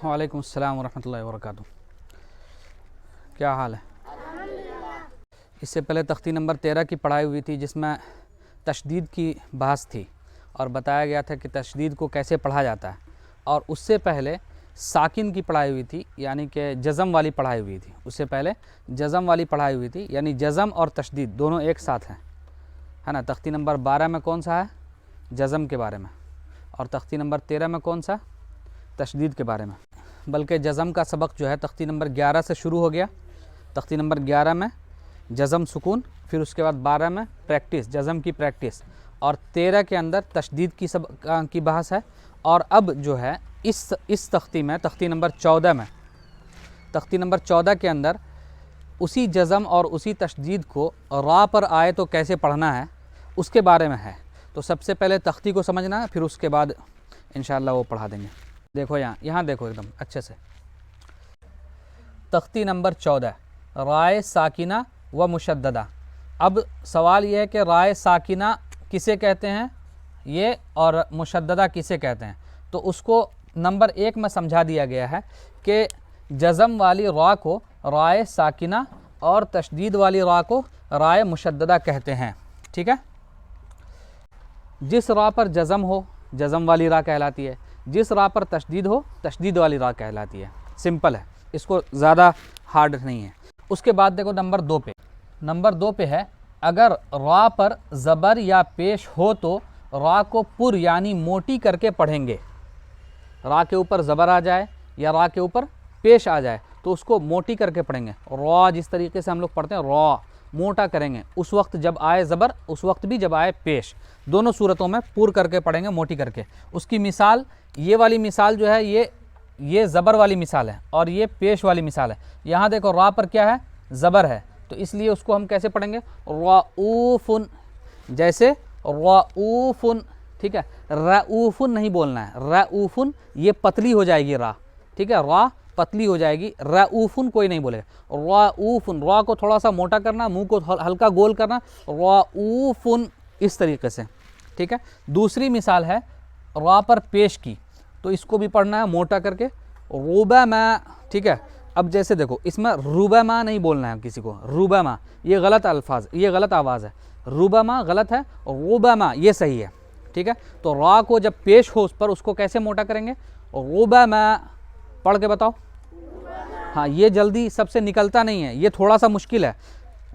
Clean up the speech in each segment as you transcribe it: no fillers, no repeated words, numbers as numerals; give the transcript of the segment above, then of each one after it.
वालेकुम अस्सलाम वरहमतुल्लाहि वबरकातुहू। क्या हाल है? इससे पहले तख्ती नंबर 13 की पढ़ाई हुई थी जिसमें तशदीद की बहस थी और बताया गया था कि तशदीद को कैसे पढ़ा जाता है। और उससे पहले साकिन की पढ़ाई हुई थी, यानी कि जज़म वाली पढ़ाई हुई थी। उससे पहले जज़म वाली पढ़ाई हुई थी, यानी जज़म और तशदीद दोनों एक साथ हैं, है ना। तख्ती नंबर 12 में कौन सा है? जज़म के बारे में। और तख्ती नंबर 13 में कौन सा? तशदीद के बारे में। बल्कि जज़म का सबक जो है तख्ती नंबर 11 से शुरू हो गया। तख्ती नंबर 11 में जज़म सुकून, फिर उसके बाद 12 में प्रैक्टिस, जज़म की प्रैक्टिस, और 13 के अंदर तशदीद की बहस है। और अब जो है इस तख्ती में, तख्ती नंबर 14 में, तख्ती नंबर 14 के अंदर उसी जज़म और उसी तशदीद को रा पर आए तो कैसे पढ़ना है उसके बारे में है। तो सबसे पहले तख्ती को समझना है, फिर उसके बाद इंशाअल्लाह वो पढ़ा देंगे। देखो यहाँ देखो एकदम अच्छे से। तख्ती नंबर 14, राय साकिना व मुशद्ददा। अब सवाल ये है कि राय साकिना किसे कहते हैं ये, और मुशद्ददा किसे कहते हैं। तो उसको नंबर 1 में समझा दिया गया है कि जज़म वाली रा को राय साकिना और तशदीद वाली रा को राय मुशद्ददा कहते हैं। ठीक है। जिस रा पर जज़म हो जज़म वाली रा कहलाती है, जिस रा पर तशदीद हो तशदीद वाली रा कहलाती है। सिंपल है, इसको ज़्यादा हार्ड नहीं है। उसके बाद देखो नंबर 2 पे, नंबर 2 पे है, अगर रा पर ज़बर या पेश हो तो रा को पुर यानी मोटी करके पढ़ेंगे। रा के ऊपर ज़बर आ जाए या रा के ऊपर पेश आ जाए तो उसको मोटी करके पढ़ेंगे। रा जिस तरीके से हम लोग पढ़ते हैं, रा मोटा करेंगे उस वक्त जब आए ज़बर, उस वक्त भी जब आए पेश। दोनों सूरतों में पुर करके पढ़ेंगे, मोटी करके। उसकी मिसाल, ये वाली मिसाल जो है ये ज़बर वाली मिसाल है और ये पेश वाली मिसाल है। यहाँ देखो रा पर क्या है? ज़बर है, तो इसलिए उसको हम कैसे पढ़ेंगे? रऊफ़ुन, जैसे रऊफ़ुन। ठीक है, रऊफ़ुन नहीं बोलना है, रऊफ़ुन ये पतली हो जाएगी रा। ठीक है, रा पतली हो जाएगी, रऊफ़ुन कोई नहीं बोलेगा। रऊफ़ुन, रा को थोड़ा सा मोटा करना, मुंह को हल्का गोल करना, रऊफ़ुन, इस तरीके से। ठीक है। दूसरी मिसाल है रा पर पेश की, तो इसको भी पढ़ना है मोटा करके, रुबमा। ठीक है। अब जैसे देखो इसमें रुबमा नहीं बोलना है किसी को, रुबमा ये गलत अल्फाज, ये गलत आवाज़ है। रुबमा गलत है, रुबमा ये सही है। ठीक है। तो रा को जब पेश हो उस पर, उसको कैसे मोटा करेंगे? रुबमा। पढ़ के बताओ। हाँ, ये जल्दी सबसे निकलता नहीं है, ये थोड़ा सा मुश्किल है।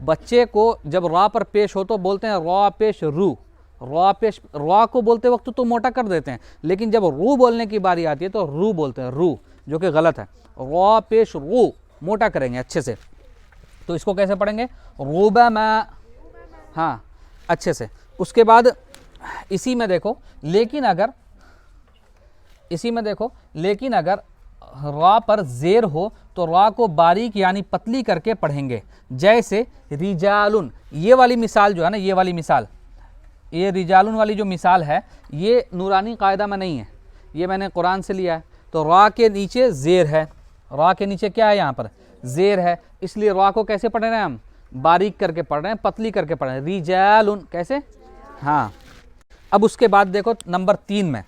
बच्चे को जब रा पर पेश हो तो बोलते हैं रा पेश रू, रा पेश, रा को बोलते वक्त तो मोटा कर देते हैं, लेकिन जब रू बोलने की बारी आती है तो रू बोलते हैं, रू, जो कि गलत है। रा पेश रू मोटा करेंगे अच्छे से। तो इसको कैसे पढ़ेंगे? रुबमा। हाँ, अच्छे से। उसके बाद इसी में देखो, लेकिन अगर रा पर ज़ेर हो तो रा को बारीक यानी पतली करके पढ़ेंगे। जैसे रिजालुन, ये वाली मिसाल जो है ना, ये वाली मिसाल, ये रिजालुन वाली जो मिसाल है, ये नूरानी कायदा में नहीं है, ये मैंने कुरान से लिया है। तो रा के नीचे ज़ेर है, रा के नीचे क्या है? यहाँ पर ज़ेर है, इसलिए रा को कैसे पढ़ रहे हैं हम? बारीक करके पढ़ रहे हैं, पतली करके पढ़ रहे हैं। रिजालुन कैसे? हाँ। अब उसके बाद देखो नंबर 3 में,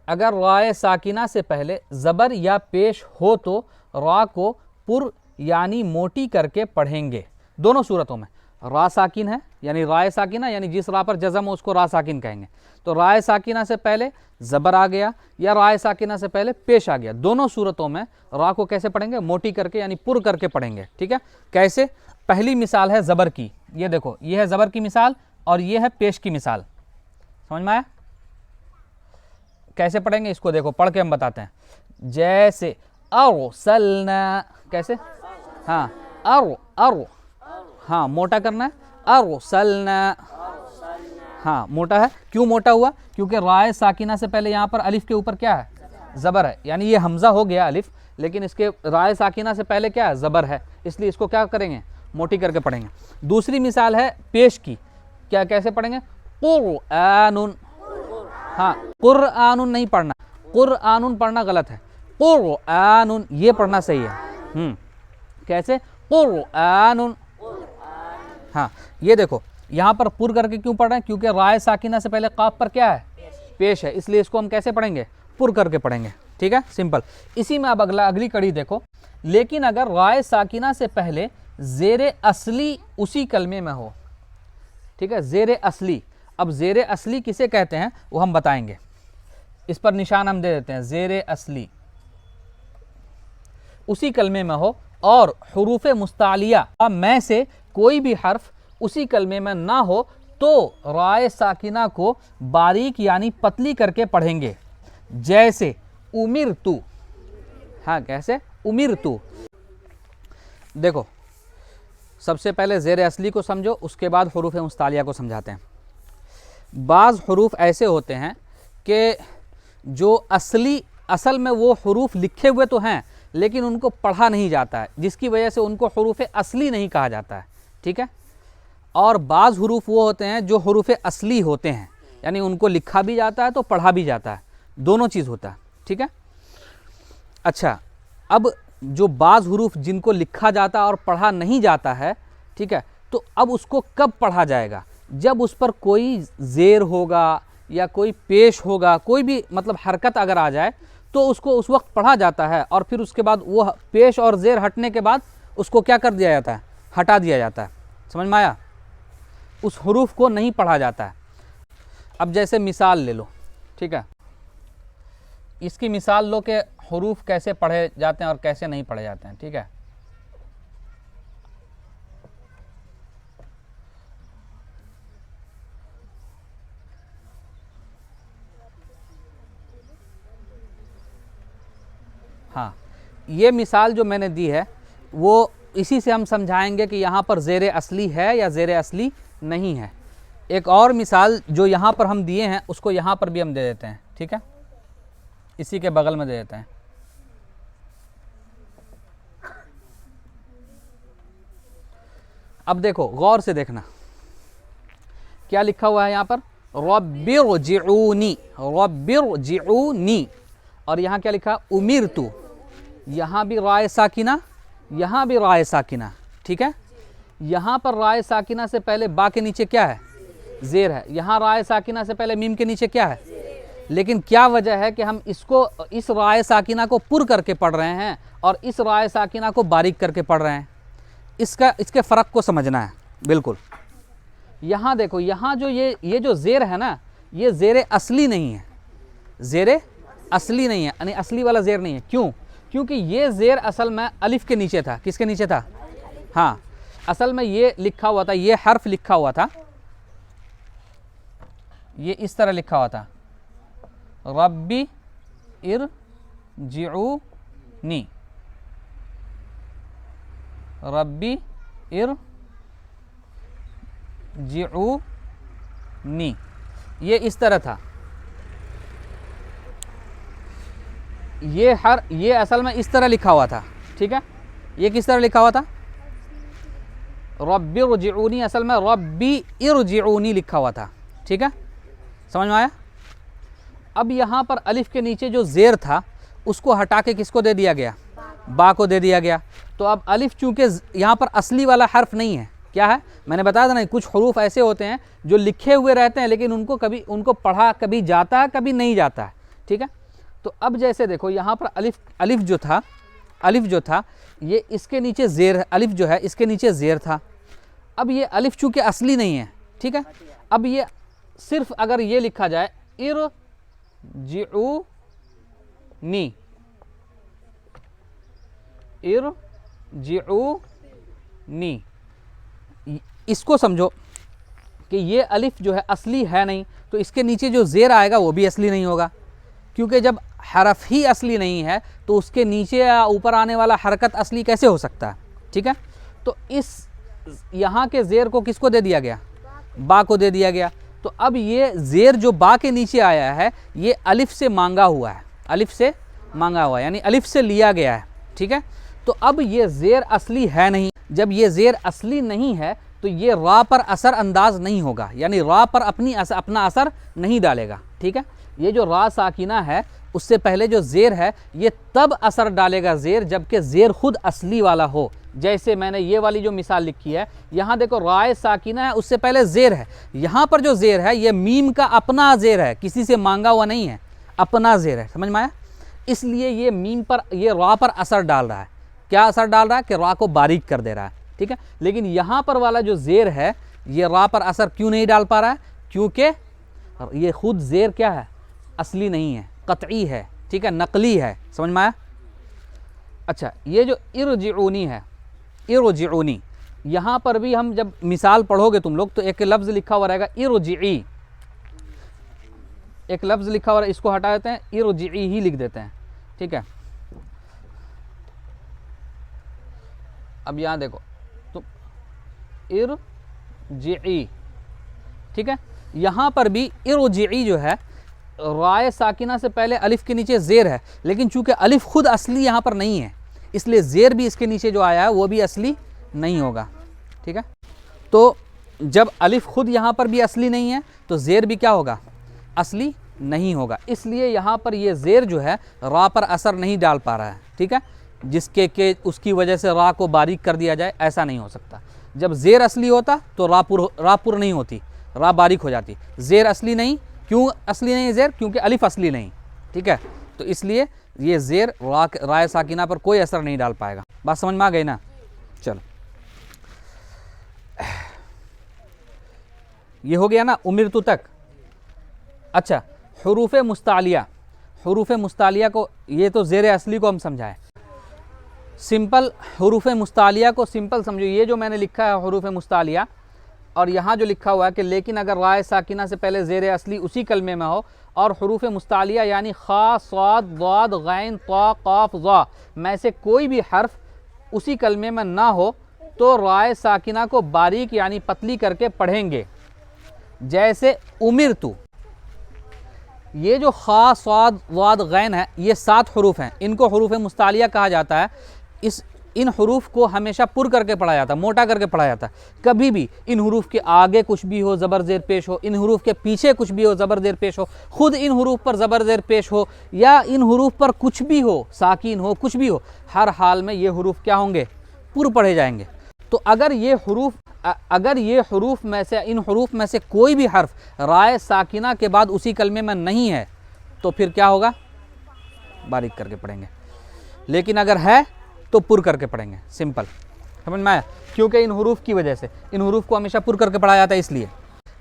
अगर राय साकिना से पहले ज़बर या पेश हो तो रा को पुर यानी मोटी करके पढ़ेंगे। दोनों सूरतों में रा साकिन है, यानी राय साकिना, यानी जिस रा पर जज़म हो उसको रा साकिन कहेंगे। तो राय साकिना से पहले ज़बर आ गया या राय साकिना से पहले पेश आ गया, दोनों सूरतों में रा को कैसे पढ़ेंगे? मोटी करके यानी पुर करके पढ़ेंगे। ठीक है। कैसे? पहली मिसाल है ज़बर की, ये देखो, ये है ज़बर की मिसाल और ये है पेश की मिसाल। समझ में आया? कैसे पढ़ेंगे इसको देखो, पढ़ के हम बताते हैं। जैसे अरसलना, कैसे? हाँ, अर, हाँ मोटा करना है, अरसलना। हाँ मोटा है। क्यों मोटा हुआ? क्योंकि राय साकिना से पहले यहाँ पर अलिफ के ऊपर क्या है? ज़बर है, यानी ये हमज़ा हो गया अलिफ, लेकिन इसके राय साकिना से पहले क्या है? ज़बर है, इसलिए इसको क्या करेंगे? मोटी करके पढ़ेंगे। दूसरी मिसाल है पेश की, क्या कैसे पढ़ेंगे? कुरआनुन। हाँ, कुरआनुन नहीं पढ़ना, कुरआनुन पढ़ना गलत है, कुरआनुन ये पढ़ना सही है। कैसे? कुरआनुन। हाँ, ये देखो यहाँ पर पुर करके क्यों पढ़ रहे हैं? क्योंकि राय साकिना से पहले काफ पर क्या है? पेश है, इसलिए इसको हम कैसे पढ़ेंगे? पुर करके पढ़ेंगे। ठीक है, सिंपल। इसी में अब अगली कड़ी देखो, लेकिन अगर राय साकिना से पहले ज़ेर असली उसी कलमे में हो, ठीक है, ज़ेर असली। अब ज़ेर असली किसे कहते हैं वो हम बताएंगे, इस पर निशान हम दे देते हैं, ज़ेर असली उसी कलमे में हो और हुरूफ मुस्तालिया में से कोई भी हर्फ उसी कलमे में ना हो तो राय साकिना को बारीक यानी पतली करके पढ़ेंगे, जैसे उमिर तू। हाँ, कैसे? उमिर तू। देखो, सबसे पहले ज़ेर असली को समझो, उसके बाद हुरूफ मुस्तालिया को समझाते हैं। बाज़ हुरूफ ऐसे होते हैं कि जो असल में वो हुरूफ लिखे हुए तो हैं लेकिन उनको पढ़ा नहीं जाता है, जिसकी वजह से उनको हुरूफ असली नहीं कहा जाता है, ठीक है। और बाज़ हुरूफ वो होते हैं जो हुरूफ असली होते हैं, यानी उनको लिखा भी जाता है तो पढ़ा भी जाता है, दोनों चीज़ होता है, ठीक है। अच्छा, अब जो बाज़ हुरूफ जिनको लिखा जाता और पढ़ा नहीं जाता है, ठीक है, तो अब उसको कब पढ़ा जाएगा? जब उस पर कोई ज़ेर होगा या कोई पेश होगा, कोई भी मतलब हरकत अगर आ जाए तो उसको उस वक्त पढ़ा जाता है, और फिर उसके बाद वो पेश और ज़ेर हटने के बाद उसको क्या कर दिया जाता है? हटा दिया जाता है। समझ में आया? उस हुरूफ को नहीं पढ़ा जाता है। अब जैसे मिसाल ले लो, ठीक है, इसकी मिसाल लो कि हुरूफ कैसे पढ़े जाते हैं और कैसे नहीं पढ़े जाते हैं, ठीक है। हाँ, ये मिसाल जो मैंने दी है वो इसी से हम समझाएंगे कि यहाँ पर ज़ेर असली है या ज़ेर असली नहीं है। एक और मिसाल जो यहाँ पर हम दिए हैं उसको यहाँ पर भी हम दे देते हैं, ठीक है, इसी के बगल में दे देते हैं। अब देखो, गौर से देखना क्या लिखा हुआ है यहाँ पर, रब्बिरजिऊनी, रब्बिरजिऊनी, और यहाँ क्या लिखा? उमिरतु। यहाँ भी राय साकिना, यहाँ भी राय साकिना, ठीक है। यहाँ पर राय साकिना से पहले बा के नीचे क्या है? ज़ेर है। यहाँ राय साकिना से पहले मीम के नीचे क्या है? लेकिन क्या वजह है कि हम इसको, इस राय साकिना को पुर करके पढ़ रहे हैं और इस राय साकिना को बारीक करके पढ़ रहे हैं? इसके फ़र्क को समझना है। बिल्कुल, यहाँ देखो, यहाँ जो ये जो ज़ेर है ना, ये ज़ेर असली नहीं है, ज़ेर असली नहीं है, यानी असली वाला ज़ेर नहीं है। क्यों? क्योंकि ये ज़ेर असल में अलिफ के नीचे था। किसके नीचे था? हाँ, असल में ये लिखा हुआ था, ये हर्फ लिखा हुआ था, ये इस तरह लिखा हुआ था, रब्बी इरजिऊनी, रब्बी इरजिऊनी, ये इस तरह था। ये असल में इस तरह लिखा हुआ था, ठीक है। ये किस तरह लिखा हुआ था? रब्बी इरजिऊनी, असल में रब्बी इरजिऊनी लिखा हुआ था, ठीक है। समझ में आया? अब यहाँ पर अलिफ के नीचे जो ज़ेर था उसको हटा के किसको दे दिया गया? बा को दे दिया गया। तो अब अलिफ चूँकि यहाँ पर असली वाला हर्फ नहीं है, क्या है? मैंने बताया था ना, कुछ हुरूफ ऐसे होते हैं जो लिखे हुए रहते हैं लेकिन उनको पढ़ा कभी जाता है कभी नहीं जाता है, ठीक है। तो अब जैसे देखो, यहाँ पर अलिफ जो था ये इसके नीचे ज़ेर, अलिफ जो है इसके नीचे ज़ेर था। अब ये अलिफ चूँकि असली नहीं है, ठीक है। अब ये सिर्फ अगर ये लिखा जाए इरजिऊनी, इरजिऊनी, इसको समझो कि ये अलिफ जो है असली है नहीं, तो इसके नीचे जो ज़ेर आएगा वो भी असली नहीं होगा, क्योंकि जब हरफ ही असली नहीं है तो उसके नीचे या ऊपर आने वाला हरकत असली कैसे हो सकता है, ठीक है। तो इस यहाँ के ज़ेर को किसको दे दिया गया? बा को दे दिया गया। तो अब ये ज़ेर जो बा के नीचे आया है ये अलिफ से मांगा हुआ है, अलिफ से मांगा हुआ है, यानी अलिफ से लिया गया है, ठीक है। तो अब ये ज़ेर असली है नहीं, जब ये ज़ेर असली नहीं है तो ये रा पर असर अंदाज नहीं होगा, यानी रा पर अपना असर नहीं डालेगा, ठीक है। ये जो रा साकिना है उससे पहले जो ज़ेर है ये तब असर डालेगा ज़ेर जबकि ज़ेर खुद असली वाला हो। जैसे मैंने ये वाली जो मिसाल लिखी है, यहाँ देखो राय साकिना है, उससे पहले ज़ेर है। यहाँ पर जो ज़ेर है ये मीम का अपना ज़ेर है, किसी से मांगा हुआ नहीं है, अपना ज़ेर है। समझ में आया? इसलिए ये मीम पर, ये रा पर असर डाल रहा है। क्या असर डाल रहा है कि रा को बारीक कर दे रहा है, ठीक है। लेकिन यहाँ पर वाला जो ज़ेर है ये रा पर असर क्यों नहीं डाल पा रहा है? क्योंकि ये खुद ज़ेर क्या है? असली नहीं है, कतई है, ठीक है, नकली है। समझ में आया? अच्छा, ये जो इरजिऊनी है, इरजिऊनी, यहाँ पर भी हम जब मिसाल पढ़ोगे तुम लोग तो एक लफ्ज़ लिखा हुआ रहेगा इरजिई, एक लफ्ज़ लिखा हुआ है, इसको हटा देते हैं, इरजिई ही लिख देते हैं, ठीक है। अब यहाँ देखो तो इरजिई, ठीक है। यहाँ पर भी इरजिई जो है राय साकिना से पहले अलिफ के नीचे ज़ेर है, लेकिन चूंकि अलिफ खुद असली यहाँ पर नहीं है इसलिए ज़ेर भी इसके नीचे जो आया है वो भी असली नहीं होगा, ठीक है। तो जब अलिफ खुद यहाँ पर भी असली नहीं है तो ज़ेर भी क्या होगा? असली नहीं होगा। इसलिए यहाँ पर ये ज़ेर जो है रा पर असर नहीं डाल पा रहा है, ठीक है, जिसके के उसकी वजह से रा को बारीक कर दिया जाए, ऐसा नहीं हो सकता। जब ज़ेर असली होता तो रापुर नहीं होती, रा बारीक हो जाती। ज़ेर असली नहीं, क्यों असली नहीं ज़ेर? क्योंकि अलिफ असली नहीं, ठीक है। तो इसलिए ये ज़ेर राय साकिना पर कोई असर नहीं डाल पाएगा। बात समझ में आ गई ना? चलो, ये हो गया ना उमिरतु तक। अच्छा, हुरूफ मुस्तालिया, हुरूफ मुस्तालिया को, ये तो ज़ेर असली को हम समझाएं। सिंपल हुरूफ मुस्तालिया को सिंपल समझो। ये जो मैंने लिखा है हुरूफ मुस्तालिया, और यहाँ जो लिखा हुआ है कि लेकिन अगर राय साकिना से पहले ज़ेर असली उसी कलमे में हो, और हुरूफ मुस्तालिया यानी खा, स्वाद, दाद, गैन, ता, काफ, ज़ा में से कोई भी हर्फ उसी कलमे में ना हो तो राय साकिना को बारीक यानी पतली करके पढ़ेंगे। जैसे उमिरतु, ये जो खा, स्वाद, वाद, गैन है, ये 7 हरूफ हैं, इनको हुरूफ मुस्तालिया कहा जाता है। इन हरूफ को हमेशा पुर करके पढ़ा जाता है, मोटा करके पढ़ा जाता है। कभी भी इन हरूफ के आगे कुछ भी हो ज़बर ज़ेर पेश हो, इन हरूफ के पीछे कुछ भी हो ज़बर ज़ेर पेश हो, खुद इन हरूफ पर ज़बर ज़ेर पेश हो, या इन हरूफ पर कुछ भी हो, साकिन हो, कुछ भी हो, हर हाल में ये हरूफ क्या होंगे? पुर पढ़े जाएंगे। तो अगर ये हरूफ में से, इन हरूफ में से कोई भी हर्फ राय साकिना के बाद उसी कलमे में नहीं है तो फिर क्या होगा? बारीक करके पढ़ेंगे। लेकिन अगर है तो पुर करके पढ़ेंगे। सिंपल, समझ में आया? क्योंकि इन हरूफ की वजह से, इन हरूफ को हमेशा पुर करके पढ़ा जाता है, इसलिए।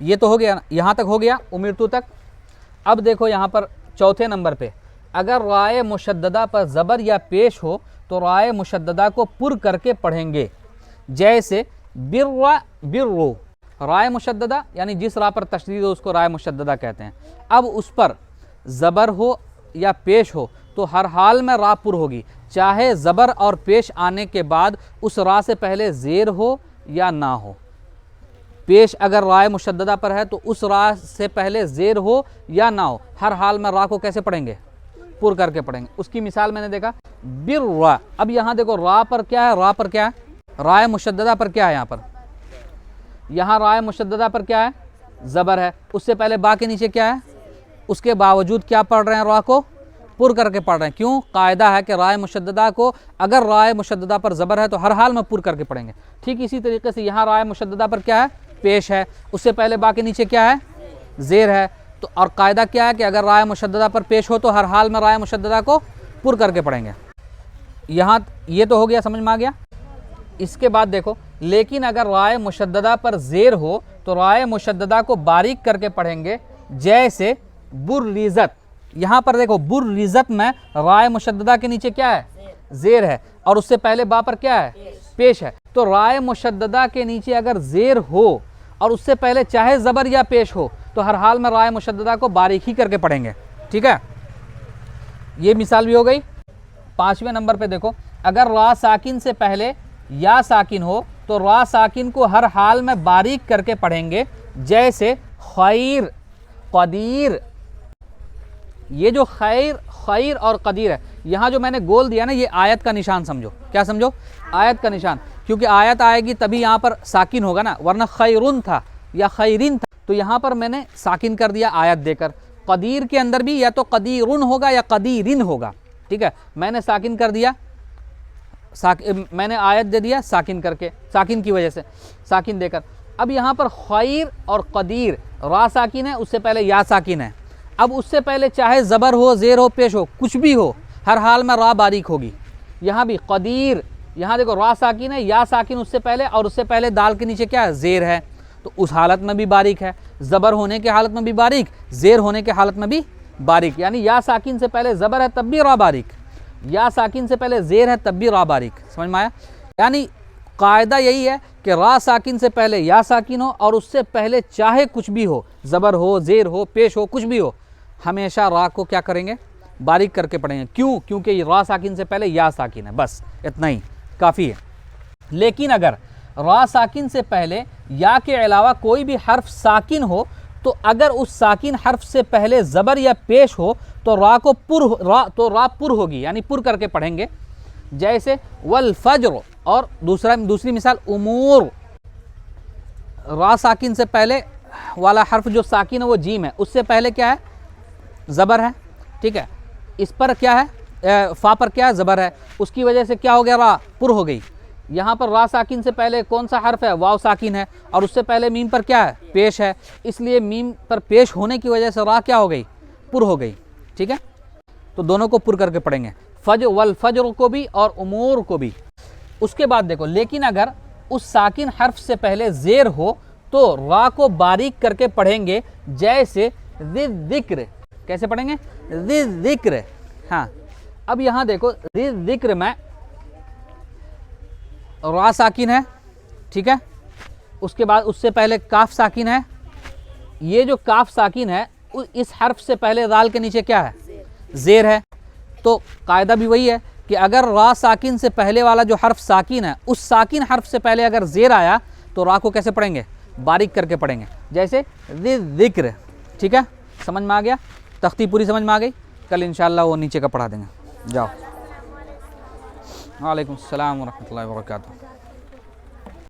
ये तो हो गया, यहाँ तक हो गया उमिरतु तक। अब देखो यहाँ पर चौथे नंबर पे, अगर राय मुशद्ददा पर ज़बर या पेश हो तो राय मुशद्ददा को पुर करके पढ़ेंगे। जैसे बिर्रा, बिर्रो, राय मुशद्ददा यानी जिस रा पर तशदीद हो उसको राय मुशद्ददा कहते हैं। अब उस पर ज़बर हो या पेश हो तो हर हाल में रा पुर होगी, चाहे ज़बर और पेश आने के बाद उस रा से पहले ज़ेर हो या ना हो। पेश अगर राय मुशद्ददा पर है तो उस रा से पहले ज़ेर हो या ना हो, हर हाल में रा को कैसे पढ़ेंगे? पुर करके पढ़ेंगे। उसकी मिसाल मैंने देखा बिर्रा। अब यहाँ देखो रा पर क्या है? रा पर क्या है? राय मुशद्ददा पर क्या है? यहाँ पर, यहाँ राय मुशद्ददा पर क्या है? ज़बर है। उससे पहले बा के नीचे क्या है? उसके बावजूद क्या पढ़ रहे हैं? रा को पुर करके पढ़ रहे हैं। क्यों? कायदा है कि राय मुशद्ददा को, अगर राय मुशद्ददा पर ज़बर है तो हर हाल में पुर करके पढ़ेंगे। ठीक इसी तरीके से यहाँ राय मुशद्ददा पर क्या है? पेश है। उससे पहले बा के नीचे क्या है? ज़ेर है। तो और कायदा क्या है कि अगर राय मुशद्ददा पर पेश हो तो हर हाल में राय मुशद्ददा को पुर करके पढ़ेंगे। यहाँ ये तो हो गया, समझ में आ गया। इसके बाद देखो, लेकिन अगर राय मुशद्ददा पर ज़ेर हो तो राय मुशद्ददा को बारीक करके पढ़ेंगे। जैसे बुर्रिज़त, यहाँ पर देखो बुर्रिज़त में राय मुशद्ददा के नीचे क्या है? ज़ेर है, और उससे पहले बा पर क्या है? पेश है। तो राय मुशद्ददा के नीचे अगर ज़ेर हो और उससे पहले चाहे ज़बर या पेश हो तो हर हाल में राय मुशद्ददा को बारीक ही करके पढ़ेंगे। ठीक है, ये मिसाल भी हो गई। 5वें नंबर पे देखो, अगर रा साकिन से पहले या साकिन हो तो रा साकिन को हर हाल में बारीक करके पढ़ेंगे। जैसे खैर, कदीर। ये जो खैर और कदीर है, यहाँ जो मैंने गोल दिया ना, ये आयत का निशान समझो। क्या समझो? आयत का निशान, क्योंकि आयत आएगी तभी यहाँ पर साकिन होगा ना, वरना खैरुन था या खैरिन था, तो यहाँ पर मैंने साकिन कर दिया आयत देकर। कदीर के अंदर भी या तो कदीरुन होगा या कदीरिन होगा। ठीक है, मैंने साकिन कर दिया, मैंने आयत दे दिया साकिन करके, साकिन की वजह से साकिन देकर। अब यहाँ पर खैर और कदीर, रा साकिन है, उससे पहले या साकिन है। अब उससे पहले चाहे ज़बर हो, ज़ेर हो, पेश हो, कुछ भी हो, हर हाल में रा बारीक होगी। यहाँ भी कदीर, यहाँ देखो रा साकिन है, या साकिन उससे पहले, और उससे पहले दाल के नीचे क्या है, ज़ेर है, तो उस हालत में भी बारीक है। ज़बर होने के हालत में भी बारीक, ज़ेर होने के हालत में भी बारीक, यानी या साकिन से पहले ज़बर है तब भी रा बारीक, या साकिन से पहले ज़ेर है तब भी रा बारीक। समझ में आया? यानी कायदा यही है कि रा साकिन से पहले या साकिन हो और उससे पहले चाहे कुछ भी हो, ज़बर हो, ज़ेर हो, पेश हो, कुछ भी हो, हमेशा रा को क्या करेंगे, बारीक करके पढ़ेंगे। क्यों? क्योंकि रा साकिन से पहले या साकिन है, बस इतना ही काफ़ी है। लेकिन अगर रा साकिन से पहले या के अलावा कोई भी हर्फ साकिन हो, तो अगर उस साकिन हर्फ से पहले ज़बर या पेश हो तो रा पुर होगी, यानी पुर करके पढ़ेंगे। जैसे वल फज्र, और दूसरी मिसाल उमूर, रा साकिन से पहले वाला हर्फ जो साकिन है वो जीम है, उससे पहले क्या है, ज़बर है, ठीक है, इस पर क्या है, फ़ा पर क्या है, ज़बर है, उसकी वजह से क्या हो गया, रा पुर हो गई। यहाँ पर रा साकिन से पहले कौन सा हर्फ है, वाव साकिन है, और उससे पहले मीम पर क्या है, पेश है, इसलिए मीम पर पेश होने की वजह से रा क्या हो गई, पुर हो गई। ठीक है, तो दोनों को पुर करके पढ़ेंगे, वल फज्र को भी और उमूर को भी। उसके बाद देखो, लेकिन अगर उस साकिन हर्फ से पहले ज़ेर हो तो रा को बारीक करके पढ़ेंगे। जैसे ज़िक्र, कैसे पढ़ेंगे, ज़िक्र। हाँ, अब यहाँ देखो ज़िक्र में रा साकिन है, ठीक है, उसके बाद उससे पहले काफ साकिन है। ये जो काफ साकिन है इस हर्फ से पहले दाल के नीचे क्या है, ज़ेर है। तो कायदा भी वही है कि अगर रा साकिन से पहले वाला जो हर्फ साकिन है, उस साकिन हर्फ से पहले अगर ज़ेर आया तो रा को कैसे पढ़ेंगे, बारीक करके पढ़ेंगे। जैसे ज़िक्र। ठीक है, समझ में आ गया, तख्ती पूरी समझ में आ गई। कल इंशाअल्लाह वो नीचे का पढ़ा देंगे। जाओ। वालेकुम अस्सलाम व रहमतुल्लाहि व बरकातुहू।